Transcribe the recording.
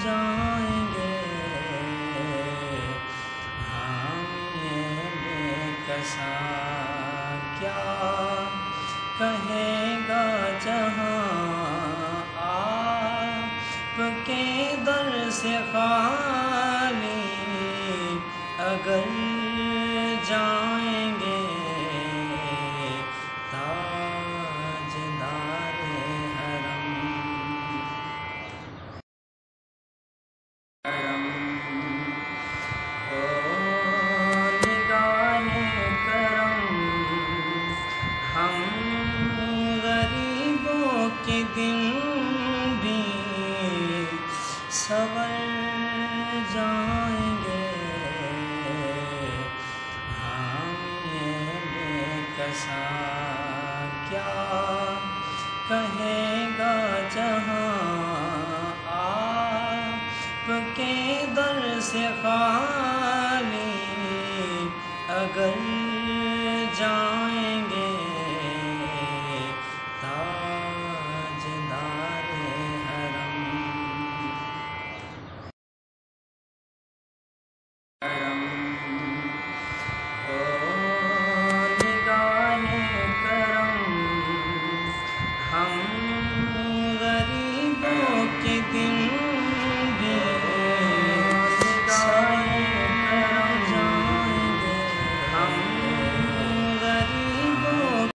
جائیں گے ہم یہ بے کساں، کیا کہے گا جہاں آپ کے در سے خالی اگر جائیں گے تاجدار حرم ہو نگاہ کرم، ہم غریبوں کے دن بھی سنور جائیں گے ہم یہ بے کساں، کیا کہے گا جہاں آپ کے در سے خالی اگر